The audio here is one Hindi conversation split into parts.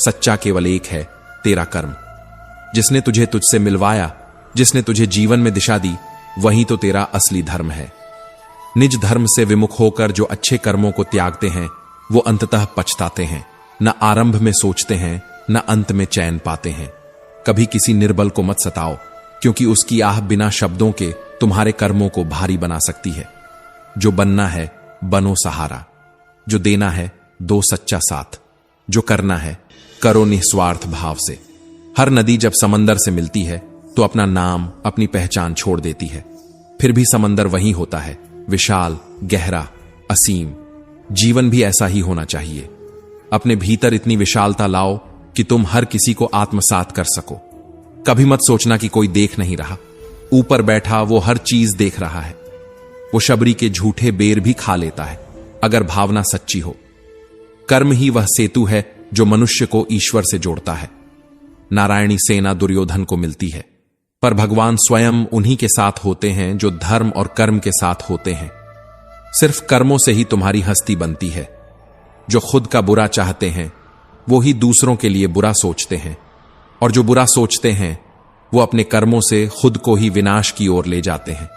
सच्चा केवल एक है, तेरा कर्म। जिसने तुझे तुझसे मिलवाया, जिसने तुझे जीवन में दिशा दी, वही तो तेरा असली धर्म है। निज धर्म से विमुख होकर जो अच्छे कर्मों को त्यागते हैं, वो अंततः पछताते हैं। न आरंभ में सोचते हैं, न अंत में चैन पाते हैं। कभी किसी निर्बल को मत सताओ, क्योंकि उसकी आह बिना शब्दों के तुम्हारे कर्मों को भारी बना सकती है। जो बनना है बनो सहारा, जो देना है दो सच्चा साथ, जो करना है करो निस्वार्थ भाव से। हर नदी जब समंदर से मिलती है तो अपना नाम, अपनी पहचान छोड़ देती है। फिर भी समंदर वही होता है, विशाल, गहरा, असीम। जीवन भी ऐसा ही होना चाहिए। अपने भीतर इतनी विशालता लाओ कि तुम हर किसी को आत्मसात कर सको। कभी मत सोचना कि कोई देख नहीं रहा। ऊपर बैठा वो हर चीज देख रहा है। वो शबरी के झूठे बेर भी खा लेता है, अगर भावना सच्ची हो। कर्म ही वह सेतु है जो मनुष्य को ईश्वर से जोड़ता है। नारायणी सेना दुर्योधन को मिलती है, पर भगवान स्वयं उन्हीं के साथ होते हैं जो धर्म और कर्म के साथ होते हैं। सिर्फ कर्मों से ही तुम्हारी हस्ती बनती है। जो खुद का बुरा चाहते हैं, वो ही दूसरों के लिए बुरा सोचते हैं, और जो बुरा सोचते हैं, वो अपने कर्मों से खुद को ही विनाश की ओर ले जाते हैं।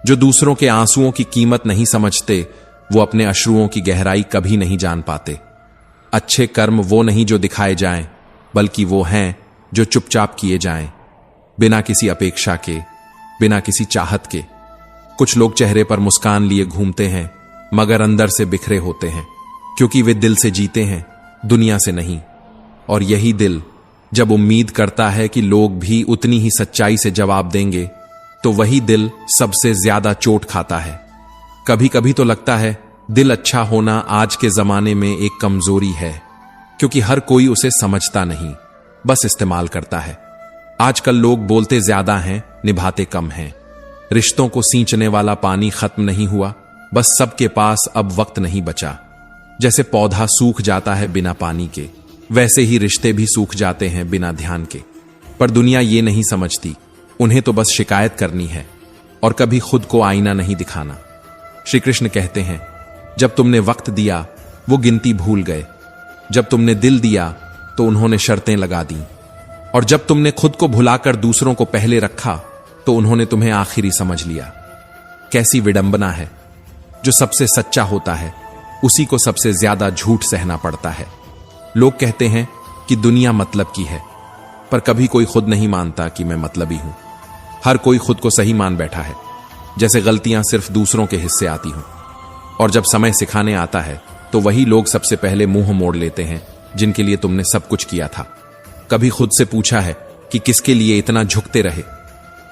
जो दूसरों के आंसुओं की कीमत नहीं समझते, वो अपने अश्रुओं की गहराई कभी नहीं जान पाते। अच्छे कर्म वो नहीं जो दिखाए जाएं, बल्कि वो हैं जो चुपचाप किए जाएं, बिना किसी अपेक्षा के, बिना किसी चाहत के। कुछ लोग चेहरे पर मुस्कान लिए घूमते हैं, मगर अंदर से बिखरे होते हैं, क्योंकि वे दिल से जीते हैं, दुनिया से नहीं। और यही दिल जब उम्मीद करता है कि लोग भी उतनी ही सच्चाई से जवाब देंगे, तो वही दिल सबसे ज्यादा चोट खाता है। कभी कभी तो लगता है दिल अच्छा होना आज के जमाने में एक कमजोरी है, क्योंकि हर कोई उसे समझता नहीं, बस इस्तेमाल करता है। आजकल लोग बोलते ज्यादा हैं, निभाते कम हैं। रिश्तों को सींचने वाला पानी खत्म नहीं हुआ, बस सबके पास अब वक्त नहीं बचा। जैसे पौधा सूख जाता है बिना पानी के, वैसे ही रिश्ते भी सूख जाते हैं बिना ध्यान के। पर दुनिया ये नहीं समझती, उन्हें तो बस शिकायत करनी है और कभी खुद को आईना नहीं दिखाना। श्री कृष्ण कहते हैं, जब तुमने वक्त दिया वो गिनती भूल गए, जब तुमने दिल दिया तो उन्होंने शर्तें लगा दी, और जब तुमने खुद को भुलाकर दूसरों को पहले रखा तो उन्होंने तुम्हें आखिरी समझ लिया। कैसी विडंबना है, जो सबसे सच्चा होता है उसी को सबसे ज्यादा झूठ सहना पड़ता है। लोग कहते हैं कि दुनिया मतलब की है, पर कभी कोई खुद नहीं मानता कि मैं मतलबी हूं। हर कोई खुद को सही मान बैठा है, जैसे गलतियां सिर्फ दूसरों के हिस्से आती हों। और जब समय सिखाने आता है तो वही लोग सबसे पहले मुंह मोड़ लेते हैं जिनके लिए तुमने सब कुछ किया था। कभी खुद से पूछा है कि किसके लिए इतना झुकते रहे?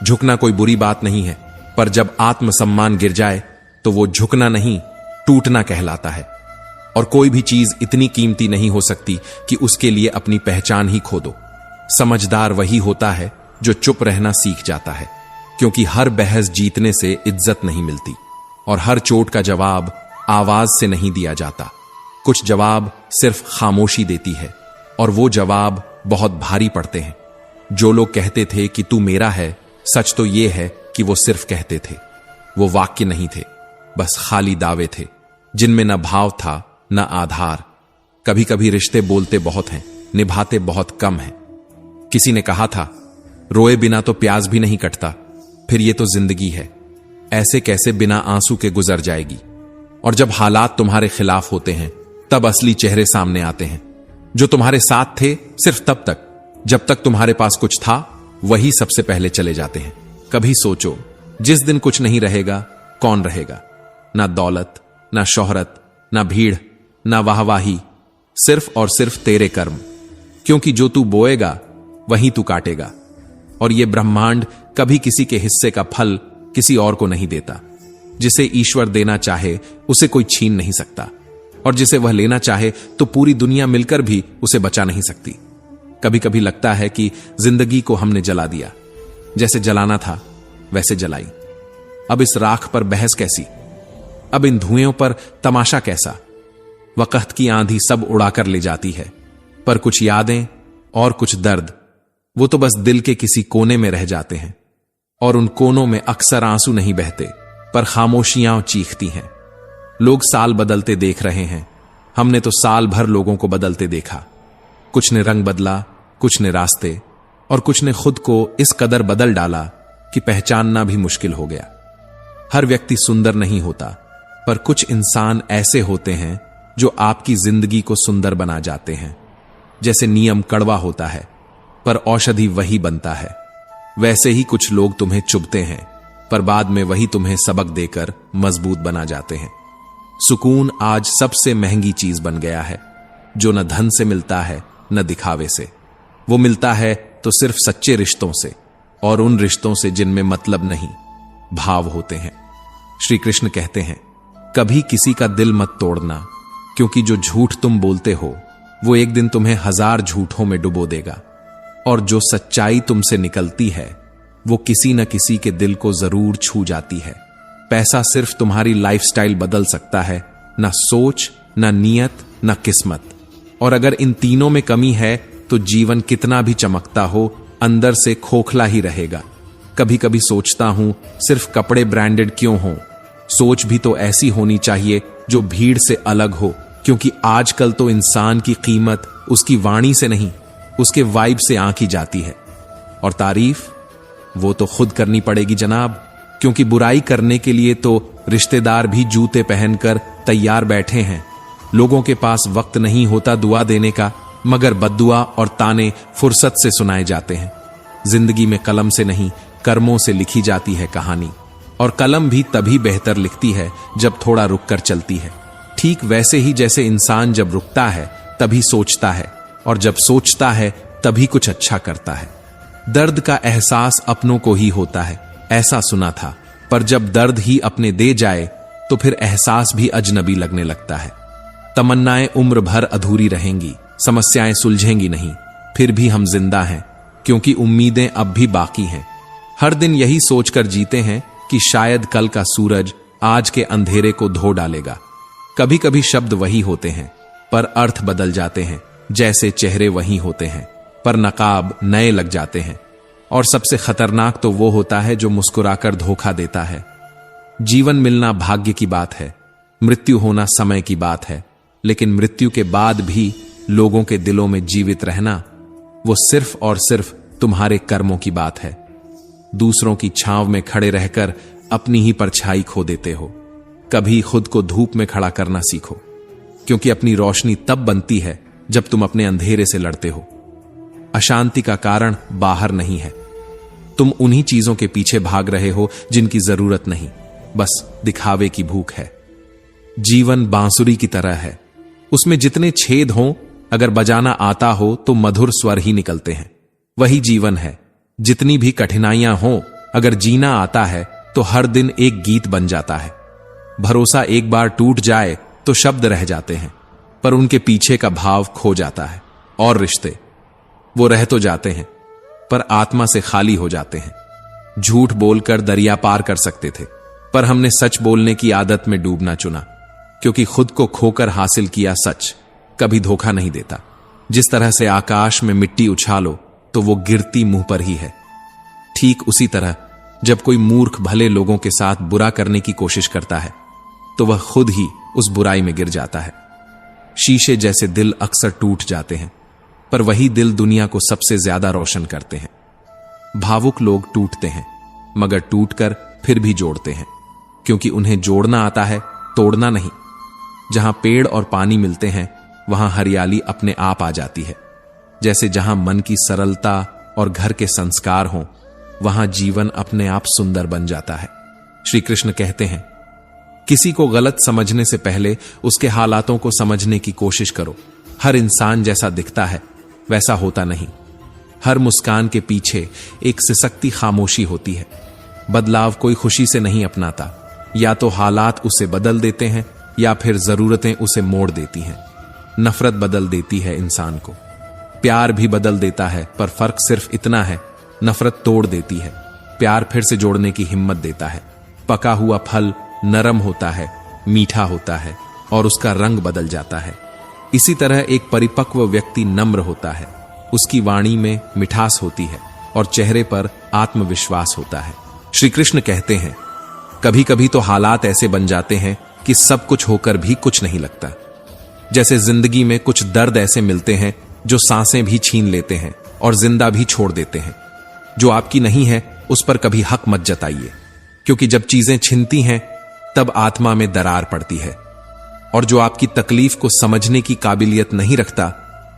झुकना कोई बुरी बात नहीं है, पर जब आत्मसम्मान गिर जाए तो वो झुकना नहीं, टूटना कहलाता है। और कोई भी चीज इतनी कीमती नहीं हो सकती कि उसके लिए अपनी पहचान ही खो दो। समझदार वही होता है जो चुप रहना सीख जाता है, क्योंकि हर बहस जीतने से इज्जत नहीं मिलती, और हर चोट का जवाब आवाज से नहीं दिया जाता। कुछ जवाब सिर्फ खामोशी देती है, और वो जवाब बहुत भारी पड़ते हैं। जो लोग कहते थे कि तू मेरा है, सच तो ये है कि वो सिर्फ कहते थे। वो वाक्य नहीं थे, बस खाली दावे थे, जिनमें न भाव था न आधार। कभी कभी रिश्ते बोलते बहुत हैं, निभाते बहुत कम हैं। किसी ने कहा था, रोए बिना तो प्याज भी नहीं कटता। फिर ये तो जिंदगी है, ऐसे कैसे बिना आंसू के गुजर जाएगी? और जब हालात तुम्हारे खिलाफ होते हैं, तब असली चेहरे सामने आते हैं। जो तुम्हारे साथ थे सिर्फ तब तक, जब तक तुम्हारे पास कुछ था, वही सबसे पहले चले जाते हैं। कभी सोचो, जिस दिन कुछ नहीं रहेगा, कौन रहेगा? ना दौलत, ना शोहरत, ना भीड़, ना वाहवाही, सिर्फ और सिर्फ तेरे कर्म। क्योंकि जो तू बोएगा वही तू काटेगा। और ये ब्रह्मांड कभी किसी के हिस्से का फल किसी और को नहीं देता। जिसे ईश्वर देना चाहे उसे कोई छीन नहीं सकता, और जिसे वह लेना चाहे तो पूरी दुनिया मिलकर भी उसे बचा नहीं सकती। कभी कभी लगता है कि जिंदगी को हमने जला दिया, जैसे जलाना था वैसे जलाई। अब इस राख पर बहस कैसी? अब इन धुएं पर तमाशा कैसा? वक्त की आंधी सब उड़ाकर ले जाती है, पर कुछ यादें और कुछ दर्द, वो तो बस दिल के किसी कोने में रह जाते हैं। और उन कोनों में अक्सर आंसू नहीं बहते, पर खामोशियां चीखती हैं। लोग साल बदलते देख रहे हैं, हमने तो साल भर लोगों को बदलते देखा। कुछ ने रंग बदला, कुछ ने रास्ते, और कुछ ने खुद को इस कदर बदल डाला कि पहचानना भी मुश्किल हो गया। हर व्यक्ति सुंदर नहीं होता, पर कुछ इंसान ऐसे होते हैं जो आपकी जिंदगी को सुंदर बना जाते हैं। जैसे नियम कड़वा होता है, पर औषधि वही बनता है, वैसे ही कुछ लोग तुम्हें चुभते हैं, पर बाद में वही तुम्हें सबक देकर मजबूत बना जाते हैं। सुकून आज सबसे महंगी चीज बन गया है, जो न धन से मिलता है न दिखावे से। वो मिलता है तो सिर्फ सच्चे रिश्तों से, और उन रिश्तों से जिनमें मतलब नहीं, भाव होते हैं। श्री कृष्ण कहते हैं, कभी किसी का दिल मत तोड़ना, क्योंकि जो झूठ तुम बोलते हो वो एक दिन तुम्हें 1000 झूठों में डुबो देगा, और जो सच्चाई तुमसे निकलती है वो किसी न किसी के दिल को जरूर छू जाती है। पैसा सिर्फ तुम्हारी लाइफस्टाइल बदल सकता है, ना सोच, ना नियत, ना किस्मत। और अगर इन तीनों में कमी है तो जीवन कितना भी चमकता हो, अंदर से खोखला ही रहेगा। कभी कभी सोचता हूं, सिर्फ कपड़े ब्रांडेड क्यों हो, सोच भी तो ऐसी होनी चाहिए जो भीड़ से अलग हो, क्योंकि आजकल तो इंसान की कीमत उसकी वाणी से नहीं, उसके वाइब से आंकी जाती है। और तारीफ वो तो खुद करनी पड़ेगी जनाब, क्योंकि बुराई करने के लिए तो रिश्तेदार भी जूते पहनकर तैयार बैठे हैं। लोगों के पास वक्त नहीं होता दुआ देने का, मगर बद्दुआ और ताने फुर्सत से सुनाए जाते हैं। जिंदगी में कलम से नहीं, कर्मों से लिखी जाती है कहानी, और कलम भी तभी बेहतर लिखती है जब थोड़ा रुक कर चलती है। ठीक वैसे ही जैसे इंसान जब रुकता है तभी सोचता है, और जब सोचता है तभी कुछ अच्छा करता है। दर्द का एहसास अपनों को ही होता है, ऐसा सुना था, पर जब दर्द ही अपने दे जाए तो फिर एहसास भी अजनबी लगने लगता है। तमन्नाएं उम्र भर अधूरी रहेंगी, समस्याएं सुलझेंगी नहीं, फिर भी हम जिंदा हैं, क्योंकि उम्मीदें अब भी बाकी हैं। हर दिन यही सोचकर जीते हैं कि शायद कल का सूरज आज के अंधेरे को धो डालेगा। कभी कभी शब्द वही होते हैं, पर अर्थ बदल जाते हैं। जैसे चेहरे वही होते हैं, पर नकाब नए लग जाते हैं। और सबसे खतरनाक तो वो होता है जो मुस्कुराकर धोखा देता है। जीवन मिलना भाग्य की बात है, मृत्यु होना समय की बात है, लेकिन मृत्यु के बाद भी लोगों के दिलों में जीवित रहना, वो सिर्फ और सिर्फ तुम्हारे कर्मों की बात है। दूसरों की छांव में खड़े रहकर अपनी ही परछाई खो देते हो। कभी खुद को धूप में खड़ा करना सीखो, क्योंकि अपनी रोशनी तब बनती है जब तुम अपने अंधेरे से लड़ते हो। अशांति का कारण बाहर नहीं है, तुम उन्हीं चीजों के पीछे भाग रहे हो जिनकी जरूरत नहीं, बस दिखावे की भूख है। जीवन बांसुरी की तरह है, उसमें जितने छेद हों, अगर बजाना आता हो तो मधुर स्वर ही निकलते हैं। वही जीवन है, जितनी भी कठिनाइयां हों, अगर जीना आता है तो हर दिन एक गीत बन जाता है। भरोसा एक बार टूट जाए तो शब्द रह जाते हैं, पर उनके पीछे का भाव खो जाता है। और रिश्ते वो रह तो जाते हैं, पर आत्मा से खाली हो जाते हैं। झूठ बोलकर दरिया पार कर सकते थे, पर हमने सच बोलने की आदत में डूबना चुना, क्योंकि खुद को खोकर हासिल किया सच कभी धोखा नहीं देता। जिस तरह से आकाश में मिट्टी उछालो तो वो गिरती मुंह पर ही है, ठीक उसी तरह जब कोई मूर्ख भले लोगों के साथ बुरा करने की कोशिश करता है तो वह खुद ही उस बुराई में गिर जाता है। शीशे जैसे दिल अक्सर टूट जाते हैं, पर वही दिल दुनिया को सबसे ज्यादा रोशन करते हैं। भावुक लोग टूटते हैं, मगर टूटकर फिर भी जोड़ते हैं, क्योंकि उन्हें जोड़ना आता है, तोड़ना नहीं। जहां पेड़ और पानी मिलते हैं वहां हरियाली अपने आप आ जाती है। जैसे जहां मन की सरलता और घर के संस्कार हों, वहां जीवन अपने आप सुंदर बन जाता है। श्री कृष्ण कहते हैं, किसी को गलत समझने से पहले उसके हालातों को समझने की कोशिश करो। हर इंसान जैसा दिखता है वैसा होता नहीं। हर मुस्कान के पीछे एक सिसकती खामोशी होती है। बदलाव कोई खुशी से नहीं अपनाता, या तो हालात उसे बदल देते हैं या फिर जरूरतें उसे मोड़ देती हैं। नफरत बदल देती है इंसान को, प्यार भी बदल देता है, पर फर्क सिर्फ इतना है, नफरत तोड़ देती है, प्यार फिर से जोड़ने की हिम्मत देता है। पका हुआ फल नरम होता है, मीठा होता है और उसका रंग बदल जाता है। इसी तरह एक परिपक्व व्यक्ति नम्र होता है, उसकी वाणी में मिठास होती है और चेहरे पर आत्मविश्वास होता है। श्री कृष्ण कहते हैं, कभी कभी तो हालात ऐसे बन जाते हैं कि सब कुछ होकर भी कुछ नहीं लगता। जैसे जिंदगी में कुछ दर्द ऐसे मिलते हैं जो सांसें भी छीन लेते हैं और जिंदा भी छोड़ देते हैं। जो आपकी नहीं है उस पर कभी हक मत जताइए, क्योंकि जब चीजें छिनती हैं तब आत्मा में दरार पड़ती है। और जो आपकी तकलीफ को समझने की काबिलियत नहीं रखता,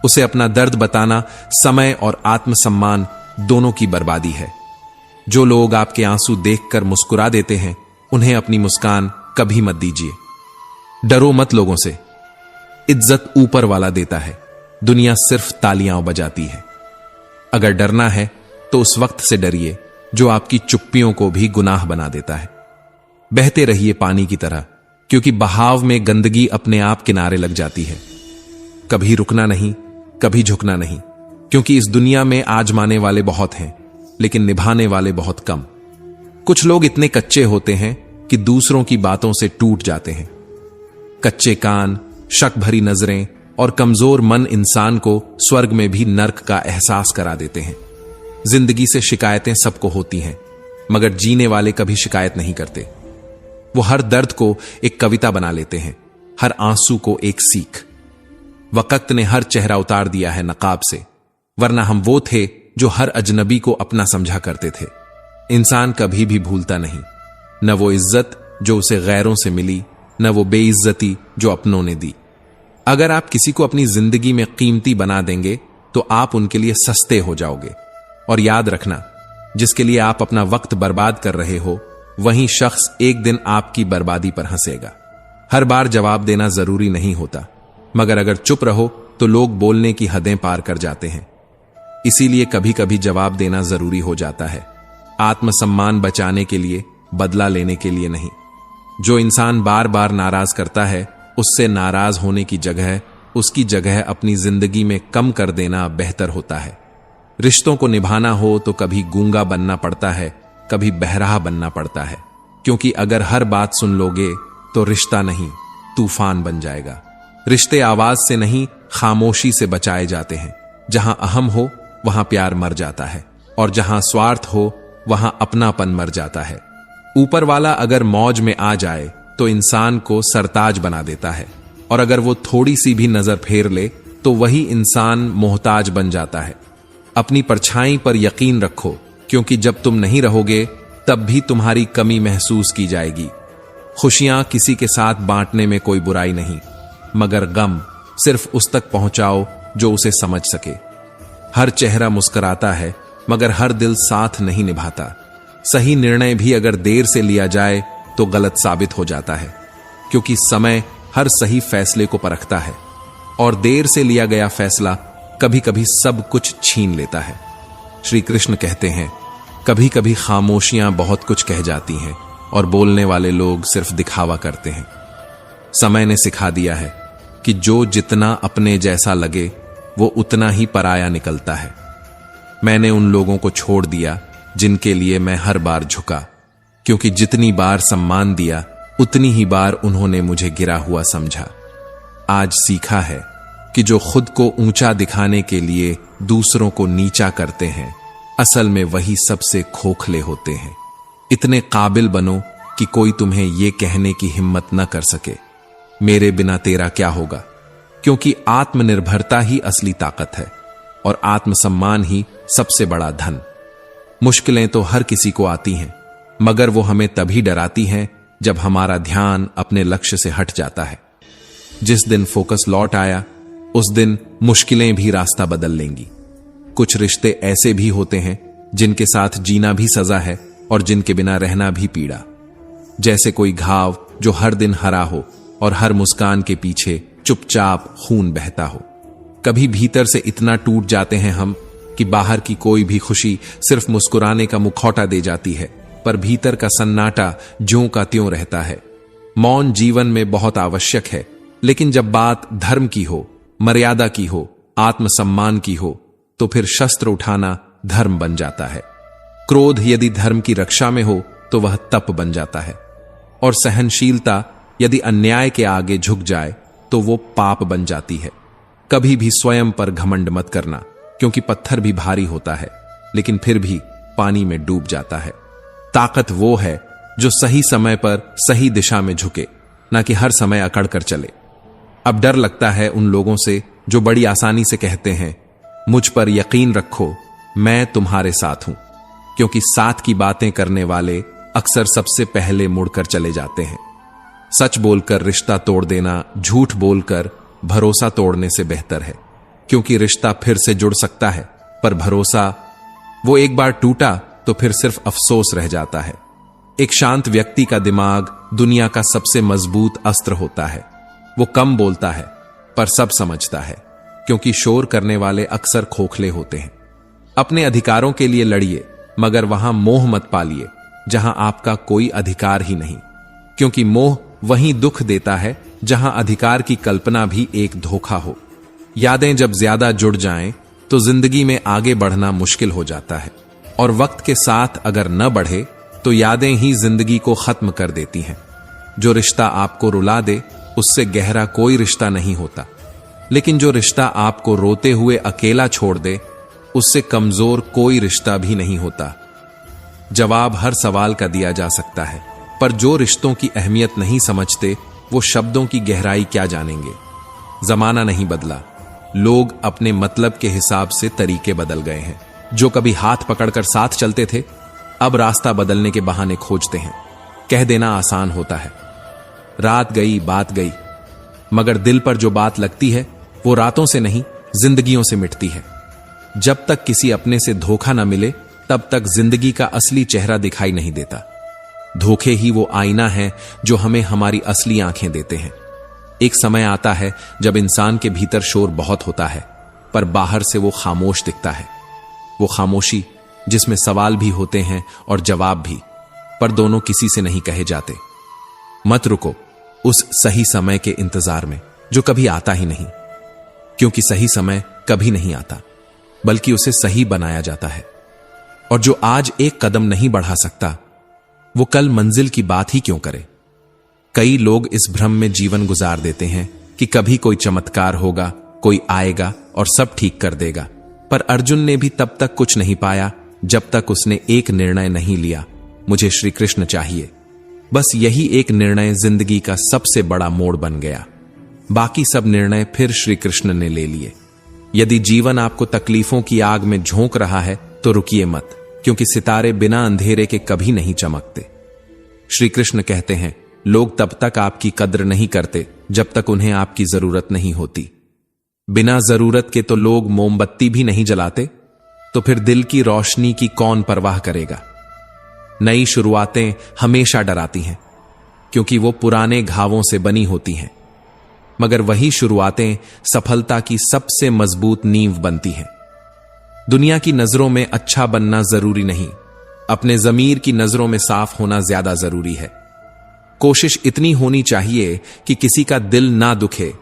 उसे अपना दर्द बताना समय और आत्मसम्मान दोनों की बर्बादी है। जो लोग आपके आंसू देखकर मुस्कुरा देते हैं, उन्हें अपनी मुस्कान कभी मत दीजिए। डरो मत लोगों से, इज्जत ऊपर वाला देता है, दुनिया सिर्फ तालियां बजाती है। अगर डरना है तो उस वक्त से डरिए जो आपकी चुप्पियों को भी गुनाह बना देता है। बहते रहिए पानी की तरह, क्योंकि बहाव में गंदगी अपने आप किनारे लग जाती है। कभी रुकना नहीं, कभी झुकना नहीं, क्योंकि इस दुनिया में आजमाने वाले बहुत हैं, लेकिन निभाने वाले बहुत कम। कुछ लोग इतने कच्चे होते हैं कि दूसरों की बातों से टूट जाते हैं। कच्चे कान, शक भरी नजरें और कमजोर मन इंसान को स्वर्ग में भी नर्क का एहसास करा देते हैं। जिंदगी से शिकायतें सबको होती हैं, मगर जीने वाले कभी शिकायत नहीं करते। वो हर दर्द को एक कविता बना लेते हैं, हर आंसू को एक सीख। वक्त ने हर चेहरा उतार दिया है नकाब से, वरना हम वो थे जो हर अजनबी को अपना समझा करते थे। इंसान कभी भी भूलता नहीं, न वो इज्जत जो उसे गैरों से मिली, न वो बेइज्जती जो अपनों ने दी। अगर आप किसी को अपनी जिंदगी में कीमती बना देंगे तो आप उनके लिए सस्ते हो जाओगे। और याद रखना, जिसके लिए आप अपना वक्त बर्बाद कर रहे हो, वही शख्स एक दिन आपकी बर्बादी पर हंसेगा। हर बार जवाब देना जरूरी नहीं होता, मगर अगर चुप रहो तो लोग बोलने की हदें पार कर जाते हैं। इसीलिए कभी कभी जवाब देना जरूरी हो जाता है, आत्मसम्मान बचाने के लिए, बदला लेने के लिए नहीं। जो इंसान बार बार नाराज करता है, उससे नाराज होने की जगह उसकी जगह अपनी जिंदगी में कम कर देना बेहतर होता है। रिश्तों को निभाना हो तो कभी गूंगा बनना पड़ता है, कभी बहराहा बनना पड़ता है, क्योंकि अगर हर बात सुन लोगे तो रिश्ता नहीं, तूफान बन जाएगा। रिश्ते आवाज से नहीं, खामोशी से बचाए जाते हैं। जहां अहम हो वहां प्यार मर जाता है, और जहां स्वार्थ हो वहां अपनापन मर जाता है। ऊपर वाला अगर मौज में आ जाए तो इंसान को सरताज बना देता है, और अगर वो थोड़ी सी भी नजर फेर ले तो वही इंसान मोहताज बन जाता है। अपनी परछाई पर यकीन रखो, क्योंकि जब तुम नहीं रहोगे तब भी तुम्हारी कमी महसूस की जाएगी। खुशियां किसी के साथ बांटने में कोई बुराई नहीं, मगर गम सिर्फ उस तक पहुंचाओ जो उसे समझ सके। हर चेहरा मुस्कुराता है, मगर हर दिल साथ नहीं निभाता। सही निर्णय भी अगर देर से लिया जाए तो गलत साबित हो जाता है, क्योंकि समय हर सही फैसले को परखता है, और देर से लिया गया फैसला कभी कभी सब कुछ छीन लेता है। श्री कृष्ण कहते हैं, कभी कभी खामोशियां बहुत कुछ कह जाती हैं और बोलने वाले लोग सिर्फ दिखावा करते हैं। समय ने सिखा दिया है कि जो जितना अपने जैसा लगे वो उतना ही पराया निकलता है। मैंने उन लोगों को छोड़ दिया जिनके लिए मैं हर बार झुका, क्योंकि जितनी बार सम्मान दिया उतनी ही बार उन्होंने मुझे गिरा हुआ समझा। आज सीखा है कि जो खुद को ऊंचा दिखाने के लिए दूसरों को नीचा करते हैं, असल में वही सबसे खोखले होते हैं। इतने काबिल बनो कि कोई तुम्हें यह कहने की हिम्मत न कर सके, मेरे बिना तेरा क्या होगा, क्योंकि आत्मनिर्भरता ही असली ताकत है, और आत्मसम्मान ही सबसे बड़ा धन। मुश्किलें तो हर किसी को आती हैं, मगर वो हमें तभी डराती हैं जब हमारा ध्यान अपने लक्ष्य से हट जाता है। जिस दिन फोकस लौट आया, उस दिन मुश्किलें भी रास्ता बदल लेंगी। कुछ रिश्ते ऐसे भी होते हैं जिनके साथ जीना भी सजा है और जिनके बिना रहना भी पीड़ा। जैसे कोई घाव जो हर दिन हरा हो और हर मुस्कान के पीछे चुपचाप खून बहता हो। कभी भीतर से इतना टूट जाते हैं हम कि बाहर की कोई भी खुशी सिर्फ मुस्कुराने का मुखौटा दे जाती है, पर भीतर का सन्नाटा ज्यों का त्यों रहता है। मौन जीवन में बहुत आवश्यक है, लेकिन जब बात धर्म की हो, मर्यादा की हो, आत्मसम्मान की हो, तो फिर शस्त्र उठाना धर्म बन जाता है। क्रोध यदि धर्म की रक्षा में हो तो वह तप बन जाता है, और सहनशीलता यदि अन्याय के आगे झुक जाए तो वो पाप बन जाती है। कभी भी स्वयं पर घमंड मत करना, क्योंकि पत्थर भी भारी होता है, लेकिन फिर भी पानी में डूब जाता है। ताकत वो है जो सही समय पर सही दिशा में झुके, ना कि हर समय अकड़ कर चले। अब डर लगता है उन लोगों से जो बड़ी आसानी से कहते हैं, मुझ पर यकीन रखो, मैं तुम्हारे साथ हूं, क्योंकि साथ की बातें करने वाले अक्सर सबसे पहले मुड़कर चले जाते हैं। सच बोलकर रिश्ता तोड़ देना झूठ बोलकर भरोसा तोड़ने से बेहतर है, क्योंकि रिश्ता फिर से जुड़ सकता है, पर भरोसा वो एक बार टूटा तो फिर सिर्फ अफसोस रह जाता है। एक शांत व्यक्ति का दिमाग दुनिया का सबसे मजबूत अस्त्र होता है। वो कम बोलता है पर सब समझता है, क्योंकि शोर करने वाले अक्सर खोखले होते हैं। अपने अधिकारों के लिए लड़िए, मगर वहां मोह मत पालिए जहां आपका कोई अधिकार ही नहीं, क्योंकि मोह वहीं दुख देता है जहां अधिकार की कल्पना भी एक धोखा हो। यादें जब ज्यादा जुड़ जाएं तो जिंदगी में आगे बढ़ना मुश्किल हो जाता है, और वक्त के साथ अगर न बढ़े तो यादें ही जिंदगी को खत्म कर देती हैं। जो रिश्ता आपको रुला दे उससे गहरा कोई रिश्ता नहीं होता, लेकिन जो रिश्ता आपको रोते हुए अकेला छोड़ दे उससे कमजोर कोई रिश्ता भी नहीं होता। जवाब हर सवाल का दिया जा सकता है, पर जो रिश्तों की अहमियत नहीं समझते वो शब्दों की गहराई क्या जानेंगे। जमाना नहीं बदला, लोग अपने मतलब के हिसाब से तरीके बदल गए हैं। जो कभी हाथ पकड़कर साथ चलते थे अब रास्ता बदलने के बहाने खोजते हैं। कह देना आसान होता है, रात गई बात गई, मगर दिल पर जो बात लगती है वो रातों से नहीं जिंदगियों से मिटती है। जब तक किसी अपने से धोखा ना मिले तब तक जिंदगी का असली चेहरा दिखाई नहीं देता। धोखे ही वो आईना है जो हमें हमारी असली आंखें देते हैं। एक समय आता है जब इंसान के भीतर शोर बहुत होता है, पर बाहर से वो खामोश दिखता है। वो खामोशी जिसमें सवाल भी होते हैं और जवाब भी, पर दोनों किसी से नहीं कहे जाते। मत रुको उस सही समय के इंतजार में जो कभी आता ही नहीं, क्योंकि सही समय कभी नहीं आता, बल्कि उसे सही बनाया जाता है। और जो आज एक कदम नहीं बढ़ा सकता वो कल मंजिल की बात ही क्यों करे। कई लोग इस भ्रम में जीवन गुजार देते हैं कि कभी कोई चमत्कार होगा, कोई आएगा और सब ठीक कर देगा, पर अर्जुन ने भी तब तक कुछ नहीं पाया जब तक उसने एक निर्णय नहीं लिया, मुझे श्री कृष्ण चाहिए। बस यही एक निर्णय जिंदगी का सबसे बड़ा मोड़ बन गया। बाकी सब निर्णय फिर श्री कृष्ण ने ले लिए। यदि जीवन आपको तकलीफों की आग में झोंक रहा है तो रुकिए मत, क्योंकि सितारे बिना अंधेरे के कभी नहीं चमकते। श्री कृष्ण कहते हैं, लोग तब तक आपकी कद्र नहीं करते जब तक उन्हें आपकी जरूरत नहीं होती। बिना जरूरत के तो लोग मोमबत्ती भी नहीं जलाते, तो फिर दिल की रोशनी की कौन परवाह करेगा। नई शुरुआतें हमेशा डराती हैं, क्योंकि वो पुराने घावों से बनी होती हैं, मगर वही शुरुआतें सफलता की सबसे मजबूत नींव बनती हैं। दुनिया की नजरों में अच्छा बनना जरूरी नहीं, अपने जमीर की नजरों में साफ होना ज्यादा जरूरी है। कोशिश इतनी होनी चाहिए कि किसी का दिल ना दुखे,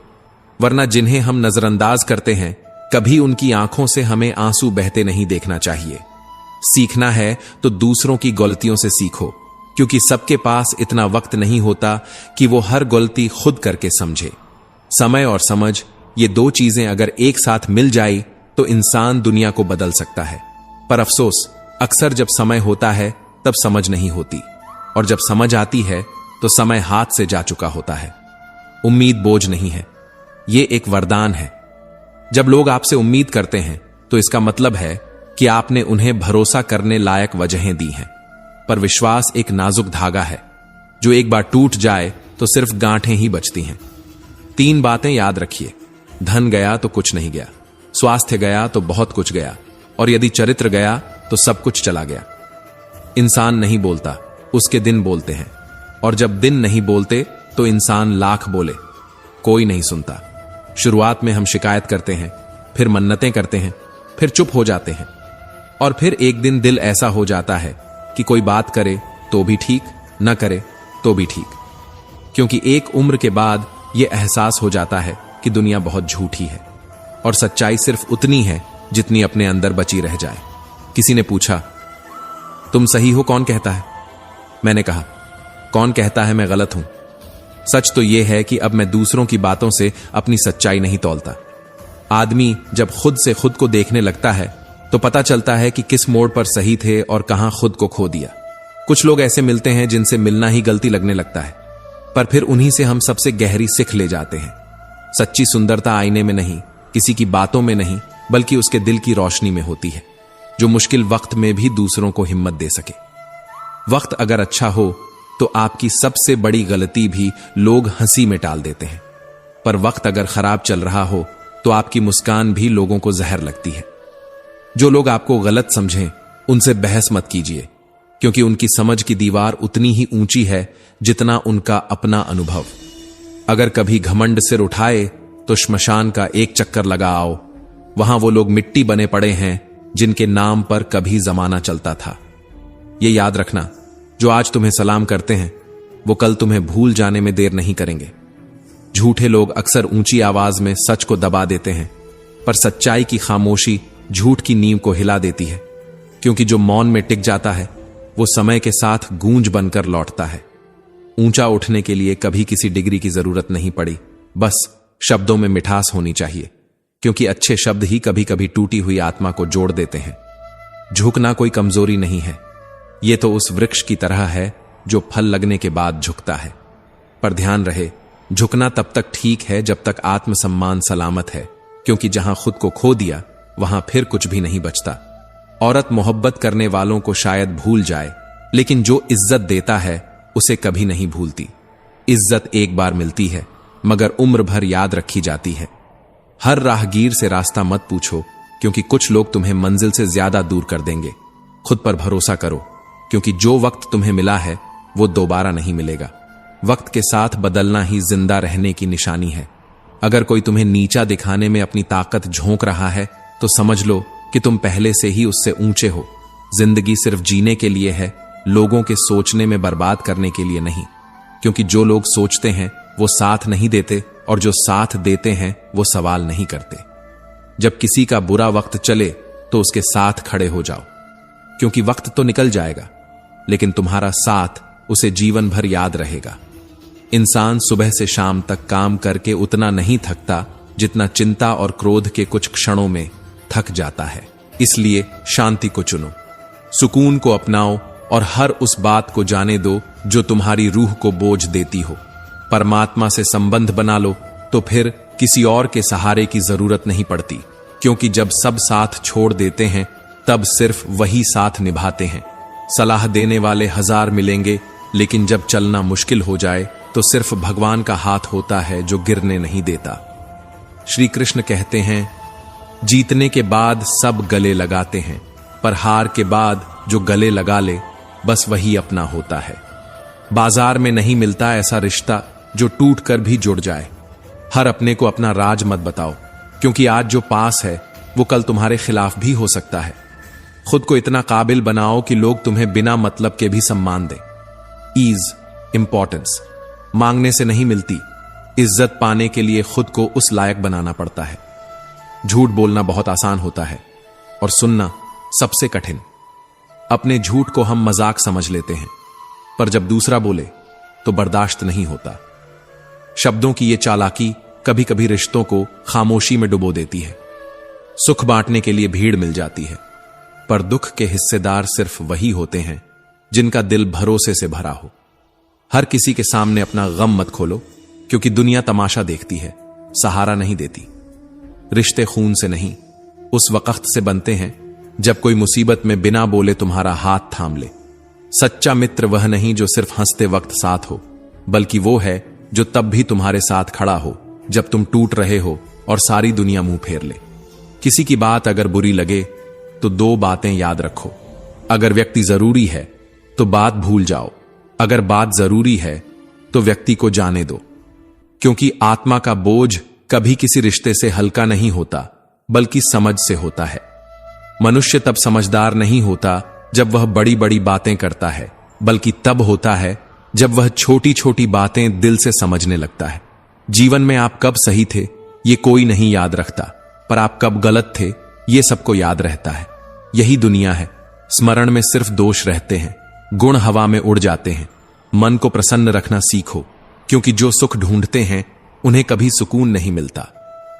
वरना जिन्हें हम नजरअंदाज करते हैं कभी उनकी आंखों से हमें आंसू बहते नहीं देखना चाहिए। सीखना है तो दूसरों की गलतियों से सीखो, क्योंकि सबके पास इतना वक्त नहीं होता कि वो हर गलती खुद करके समझे। समय और समझ, ये दो चीजें अगर एक साथ मिल जाए तो इंसान दुनिया को बदल सकता है। पर अफसोस, अक्सर जब समय होता है तब समझ नहीं होती, और जब समझ आती है तो समय हाथ से जा चुका होता है। उम्मीद बोझ नहीं है, ये एक वरदान है। जब लोग आपसे उम्मीद करते हैं तो इसका मतलब है कि आपने उन्हें भरोसा करने लायक वजहें दी हैं। पर विश्वास एक नाजुक धागा है, जो एक बार टूट जाए तो सिर्फ गांठें ही बचती हैं। 3 बातें याद रखिए, धन गया तो कुछ नहीं गया, स्वास्थ्य गया तो बहुत कुछ गया, और यदि चरित्र गया तो सब कुछ चला गया। इंसान नहीं बोलता, उसके दिन बोलते हैं, और जब दिन नहीं बोलते तो इंसान लाख बोले, कोई नहीं सुनता। शुरुआत में हम शिकायत करते हैं, फिर मन्नतें करते हैं, फिर चुप हो जाते हैं, और फिर एक दिन दिल ऐसा हो जाता है कि कोई बात करे तो भी ठीक, न करे तो भी ठीक, क्योंकि एक उम्र के बाद यह एहसास हो जाता है कि दुनिया बहुत झूठी है और सच्चाई सिर्फ उतनी है जितनी अपने अंदर बची रह जाए। किसी ने पूछा, तुम सही हो कौन कहता है? मैंने कहा, कौन कहता है मैं गलत हूं? सच तो यह है कि अब मैं दूसरों की बातों से अपनी सच्चाई नहीं तौलता। आदमी जब खुद से खुद को देखने लगता है तो पता चलता है कि किस मोड़ पर सही थे और कहां खुद को खो दिया। कुछ लोग ऐसे मिलते हैं जिनसे मिलना ही गलती लगने लगता है, पर फिर उन्हीं से हम सबसे गहरी सीख ले जाते हैं। सच्ची सुंदरता आईने में नहीं, किसी की बातों में नहीं बल्कि उसके दिल की रोशनी में होती है, जो मुश्किल वक्त में भी दूसरों को हिम्मत दे सके। वक्त अगर अच्छा हो तो आपकी सबसे बड़ी गलती भी लोग हंसी में टाल देते हैं, पर वक्त अगर खराब चल रहा हो तो आपकी मुस्कान भी लोगों को जहर लगती है। जो लोग आपको गलत समझें उनसे बहस मत कीजिए, क्योंकि उनकी समझ की दीवार उतनी ही ऊंची है जितना उनका अपना अनुभव। अगर कभी घमंड सिर उठाए तो श्मशान का एक चक्कर लगा आओ, वहां वो लोग मिट्टी बने पड़े हैं जिनके नाम पर कभी जमाना चलता था। ये याद रखना, जो आज तुम्हें सलाम करते हैं वो कल तुम्हें भूल जाने में देर नहीं करेंगे। झूठे लोग अक्सर ऊंची आवाज में सच को दबा देते हैं, पर सच्चाई की खामोशी झूठ की नींव को हिला देती है, क्योंकि जो मौन में टिक जाता है वो समय के साथ गूंज बनकर लौटता है। ऊंचा उठने के लिए कभी किसी डिग्री की जरूरत नहीं पड़ी, बस शब्दों में मिठास होनी चाहिए, क्योंकि अच्छे शब्द ही कभी कभी टूटी हुई आत्मा को जोड़ देते हैं। झुकना कोई कमजोरी नहीं है, ये तो उस वृक्ष की तरह है जो फल लगने के बाद झुकता है। पर ध्यान रहे, झुकना तब तक ठीक है जब तक आत्मसम्मान सलामत है, क्योंकि जहां खुद को खो दिया वहां फिर कुछ भी नहीं बचता। औरत मोहब्बत करने वालों को शायद भूल जाए, लेकिन जो इज्जत देता है उसे कभी नहीं भूलती। इज्जत एक बार मिलती है मगर उम्र भर याद रखी जाती है। हर राहगीर से रास्ता मत पूछो, क्योंकि कुछ लोग तुम्हें मंजिल से ज्यादा दूर कर देंगे। खुद पर भरोसा करो, क्योंकि जो वक्त तुम्हें मिला है वो दोबारा नहीं मिलेगा। वक्त के साथ बदलना ही जिंदा रहने की निशानी है। अगर कोई तुम्हें नीचा दिखाने में अपनी ताकत झोंक रहा है तो समझ लो कि तुम पहले से ही उससे ऊंचे हो। जिंदगी सिर्फ जीने के लिए है, लोगों के सोचने में बर्बाद करने के लिए नहीं, क्योंकि जो लोग सोचते हैं वो साथ नहीं देते और जो साथ देते हैं वो सवाल नहीं करते। जब किसी का बुरा वक्त चले तो उसके साथ खड़े हो जाओ, क्योंकि वक्त तो निकल जाएगा लेकिन तुम्हारा साथ उसे जीवन भर याद रहेगा। इंसान सुबह से शाम तक काम करके उतना नहीं थकता जितना चिंता और क्रोध के कुछ क्षणों में थक जाता है। इसलिए शांति को चुनो, सुकून को अपनाओ और हर उस बात को जाने दो जो तुम्हारी रूह को बोझ देती हो। परमात्मा से संबंध बना लो तो फिर किसी और के सहारे की जरूरत नहीं पड़ती, क्योंकि जब सब साथ छोड़ देते हैं तब सिर्फ वही साथ निभाते हैं। सलाह देने वाले 1000 मिलेंगे, लेकिन जब चलना मुश्किल हो जाए तो सिर्फ भगवान का हाथ होता है जो गिरने नहीं देता। श्री कृष्ण कहते हैं, जीतने के बाद सब गले लगाते हैं, पर हार के बाद जो गले लगा ले बस वही अपना होता है। बाजार में नहीं मिलता ऐसा रिश्ता जो टूट कर भी जुड़ जाए। हर अपने को अपना राज मत बताओ, क्योंकि आज जो पास है वो कल तुम्हारे खिलाफ भी हो सकता है। खुद को इतना काबिल बनाओ कि लोग तुम्हें बिना मतलब के भी सम्मान दें। ईज, इंपॉर्टेंस मांगने से नहीं मिलती, इज्जत पाने के लिए खुद को उस लायक बनाना पड़ता है। झूठ बोलना बहुत आसान होता है और सुनना सबसे कठिन। अपने झूठ को हम मजाक समझ लेते हैं, पर जब दूसरा बोले तो बर्दाश्त नहीं होता। शब्दों की ये चालाकी कभी कभी रिश्तों को खामोशी में डुबो देती है। सुख बांटने के लिए भीड़ मिल जाती है, पर दुख के हिस्सेदार सिर्फ वही होते हैं जिनका दिल भरोसे से भरा हो। हर किसी के सामने अपना गम मत खोलो, क्योंकि दुनिया तमाशा देखती है, सहारा नहीं देती। रिश्ते खून से नहीं, उस वक्त से बनते हैं जब कोई मुसीबत में बिना बोले तुम्हारा हाथ थाम ले। सच्चा मित्र वह नहीं जो सिर्फ हंसते वक्त साथ हो, बल्कि वो है जो तब भी तुम्हारे साथ खड़ा हो जब तुम टूट रहे हो और सारी दुनिया मुंह फेर ले। किसी की बात अगर बुरी लगे तो 2 बातें याद रखो। अगर व्यक्ति जरूरी है तो बात भूल जाओ, अगर बात जरूरी है तो व्यक्ति को जाने दो, क्योंकि आत्मा का बोझ कभी किसी रिश्ते से हल्का नहीं होता, बल्कि समझ से होता है। मनुष्य तब समझदार नहीं होता जब वह बड़ी बड़ी बातें करता है, बल्कि तब होता है जब वह छोटी छोटी बातें दिल से समझने लगता है। जीवन में आप कब सही थे ये कोई नहीं याद रखता, पर आप कब गलत थे ये सबको याद रहता है। यही दुनिया है, स्मरण में सिर्फ दोष रहते हैं, गुण हवा में उड़ जाते हैं। मन को प्रसन्न रखना सीखो, क्योंकि जो सुख ढूंढते हैं उन्हें कभी सुकून नहीं मिलता,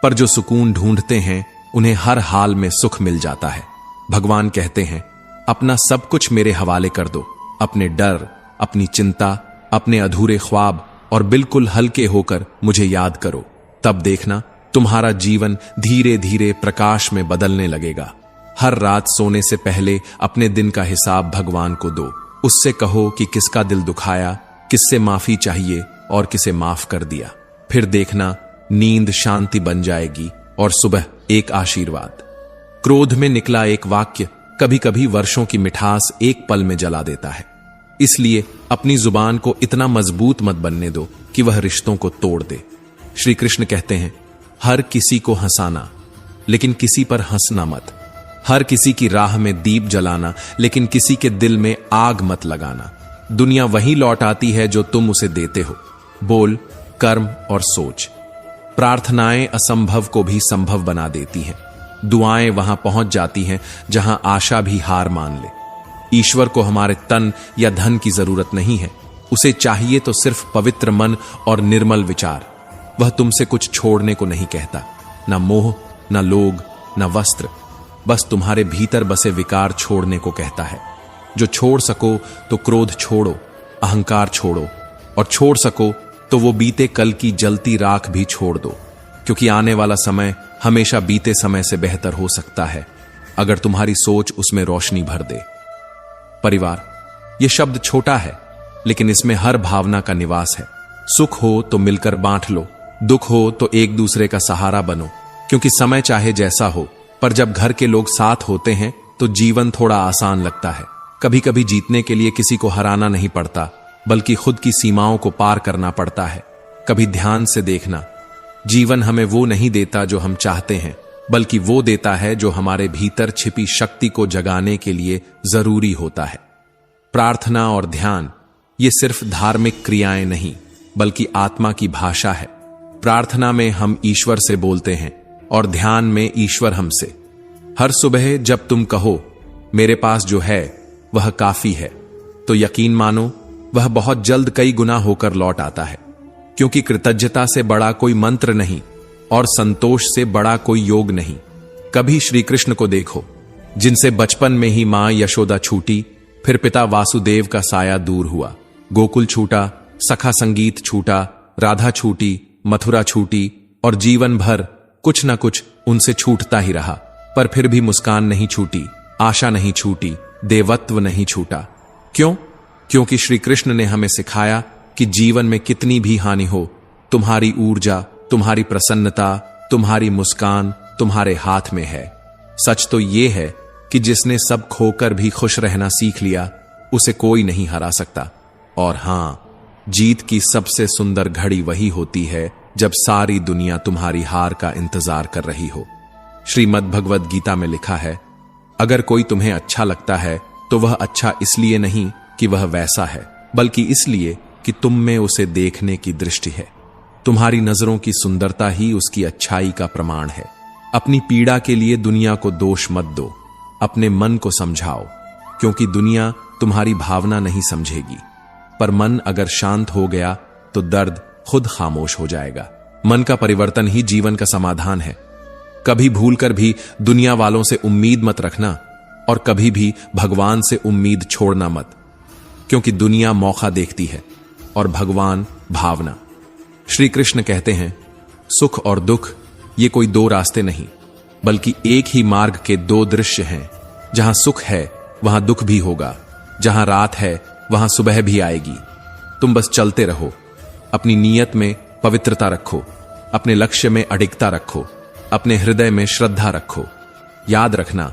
पर जो सुकून ढूंढते हैं उन्हें हर हाल में सुख मिल जाता है। भगवान कहते हैं, अपना सब कुछ मेरे हवाले कर दो, अपने डर, अपनी चिंता, अपने अधूरे ख्वाब, और बिल्कुल हल्के होकर मुझे याद करो। तब देखना तुम्हारा जीवन धीरे धीरे प्रकाश में बदलने लगेगा। हर रात सोने से पहले अपने दिन का हिसाब भगवान को दो। उससे कहो कि किसका दिल दुखाया, किससे माफी चाहिए और किसे माफ कर दिया। फिर देखना नींद शांति बन जाएगी और सुबह एक आशीर्वाद। क्रोध में निकला एक वाक्य कभी कभी वर्षों की मिठास एक पल में जला देता है। इसलिए अपनी जुबान को इतना मजबूत मत बनने दो कि वह रिश्तों को तोड़ दे। श्री कृष्ण कहते हैं, हर किसी को हंसाना लेकिन किसी पर हंसना मत। हर किसी की राह में दीप जलाना लेकिन किसी के दिल में आग मत लगाना। दुनिया वही लौट आती है जो तुम उसे देते हो। बोल, कर्म और सोच। प्रार्थनाएं असंभव को भी संभव बना देती हैं। दुआएं वहां पहुंच जाती हैं जहां आशा भी हार मान ले। ईश्वर को हमारे तन या धन की जरूरत नहीं है। उसे चाहिए तो सिर्फ पवित्र मन और निर्मल विचार। वह तुमसे कुछ छोड़ने को नहीं कहता, ना मोह, ना लोग, ना वस्त्र। बस तुम्हारे भीतर बसे विकार छोड़ने को कहता है। जो छोड़ सको तो क्रोध छोड़ो, अहंकार छोड़ो, और छोड़ सको तो वो बीते कल की जलती राख भी छोड़ दो, क्योंकि आने वाला समय हमेशा बीते समय से बेहतर हो सकता है अगर तुम्हारी सोच उसमें रोशनी भर दे। परिवार, यह शब्द छोटा है लेकिन इसमें हर भावना का निवास है। सुख हो तो मिलकर बांट लो, दुख हो तो एक दूसरे का सहारा बनो, क्योंकि समय चाहे जैसा हो पर जब घर के लोग साथ होते हैं तो जीवन थोड़ा आसान लगता है। कभी कभी जीतने के लिए किसी को हराना नहीं पड़ता, बल्कि खुद की सीमाओं को पार करना पड़ता है। कभी ध्यान से देखना, जीवन हमें वो नहीं देता जो हम चाहते हैं, बल्कि वो देता है जो हमारे भीतर छिपी शक्ति को जगाने के लिए जरूरी होता है। प्रार्थना और ध्यान ये सिर्फ धार्मिक क्रियाएं नहीं, बल्कि आत्मा की भाषा है। प्रार्थना में हम ईश्वर से बोलते हैं और ध्यान में ईश्वर हमसे। हर सुबह जब तुम कहो मेरे पास जो है वह काफी है, तो यकीन मानो वह बहुत जल्द कई गुना होकर लौट आता है, क्योंकि कृतज्ञता से बड़ा कोई मंत्र नहीं और संतोष से बड़ा कोई योग नहीं। कभी श्री कृष्ण को देखो, जिनसे बचपन में ही मां यशोदा छूटी, फिर पिता वासुदेव का साया दूर हुआ, गोकुल छूटा, सखा संगीत छूटा, राधा छूटी, मथुरा छूटी, और जीवन भर कुछ न कुछ उनसे छूटता ही रहा, पर फिर भी मुस्कान नहीं छूटी, आशा नहीं छूटी, देवत्व नहीं छूटा। क्यों? क्योंकि श्री कृष्ण ने हमें सिखाया कि जीवन में कितनी भी हानि हो, तुम्हारी ऊर्जा, तुम्हारी प्रसन्नता, तुम्हारी मुस्कान तुम्हारे हाथ में है। सच तो यह है कि जिसने सब खोकर भी खुश रहना सीख लिया, उसे कोई नहीं हरा सकता। और हां, जीत की सबसे सुंदर घड़ी वही होती है जब सारी दुनिया तुम्हारी हार का इंतजार कर रही हो। श्रीमद् भगवद गीता में लिखा है, अगर कोई तुम्हें अच्छा लगता है तो वह अच्छा इसलिए नहीं कि वह वैसा है, बल्कि इसलिए कि तुम में उसे देखने की दृष्टि है। तुम्हारी नजरों की सुंदरता ही उसकी अच्छाई का प्रमाण है। अपनी पीड़ा के लिए दुनिया को दोष मत दो, अपने मन को समझाओ, क्योंकि दुनिया तुम्हारी भावना नहीं समझेगी। पर मन अगर शांत हो गया तो दर्द खुद खामोश हो जाएगा। मन का परिवर्तन ही जीवन का समाधान है। कभी भूलकर भी दुनिया वालों से उम्मीद मत रखना और कभी भी भगवान से उम्मीद छोड़ना मत, क्योंकि दुनिया मौका देखती है और भगवान भावना। श्री कृष्ण कहते हैं, सुख और दुख ये कोई दो रास्ते नहीं, बल्कि एक ही मार्ग के दो दृश्य हैं। जहां सुख है वहां दुख भी होगा, जहां रात है वहां सुबह भी आएगी। तुम बस चलते रहो, अपनी नीयत में पवित्रता रखो, अपने लक्ष्य में अडिगता रखो, अपने हृदय में श्रद्धा रखो। याद रखना,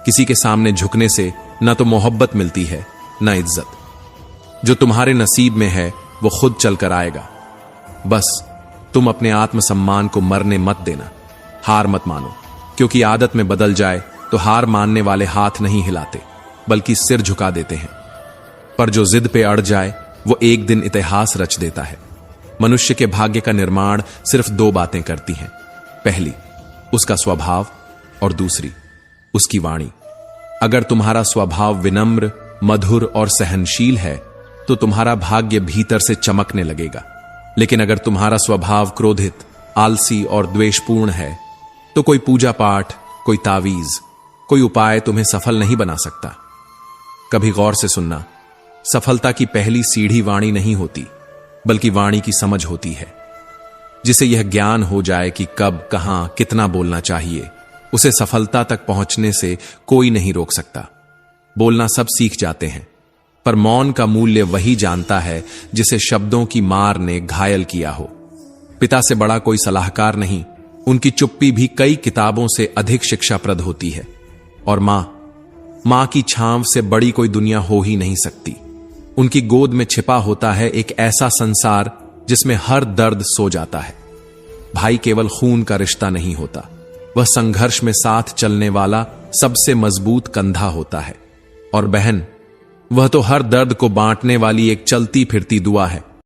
किसी के सामने झुकने से न तो मोहब्बत मिलती है न इज्जत। जो तुम्हारे नसीब में है वो खुद चलकर आएगा। बस तुम अपने आत्मसम्मान को मरने मत देना, हार मत मानो, क्योंकि आदत में बदल जाए तो हार मानने वाले हाथ नहीं हिलाते बल्कि सिर झुका देते हैं। पर जो जिद पे अड़ जाए वो एक दिन इतिहास रच देता है। मनुष्य के भाग्य का निर्माण सिर्फ दो बातें करती हैं, पहली उसका स्वभाव और दूसरी उसकी वाणी। अगर तुम्हारा स्वभाव विनम्र, मधुर और सहनशील है तो तुम्हारा भाग्य भीतर से चमकने लगेगा। लेकिन अगर तुम्हारा स्वभाव क्रोधित, आलसी और द्वेषपूर्ण है तो कोई पूजा पाठ, कोई तावीज, कोई उपाय तुम्हें सफल नहीं बना सकता। कभी गौर से सुनना, सफलता की पहली सीढ़ी वाणी नहीं होती, बल्कि वाणी की समझ होती है। जिसे यह ज्ञान हो जाए कि कब, कहां, कितना बोलना चाहिए, उसे सफलता तक पहुंचने से कोई नहीं रोक सकता। बोलना सब सीख जाते हैं, पर मौन का मूल्य वही जानता है जिसे शब्दों की मार ने घायल किया हो। पिता से बड़ा कोई सलाहकार नहीं, उनकी चुप्पी भी कई किताबों से अधिक शिक्षाप्रद होती है। और मां की छांव से बड़ी कोई दुनिया हो ही नहीं सकती। उनकी गोद में छिपा होता है एक ऐसा संसार जिसमें हर दर्द सो जाता है। भाई केवल खून का रिश्ता नहीं होता, वह संघर्ष में साथ चलने वाला सबसे मजबूत कंधा होता है। और बहन, वह तो हर दर्द को बांटने वाली एक चलती फिरती दुआ है।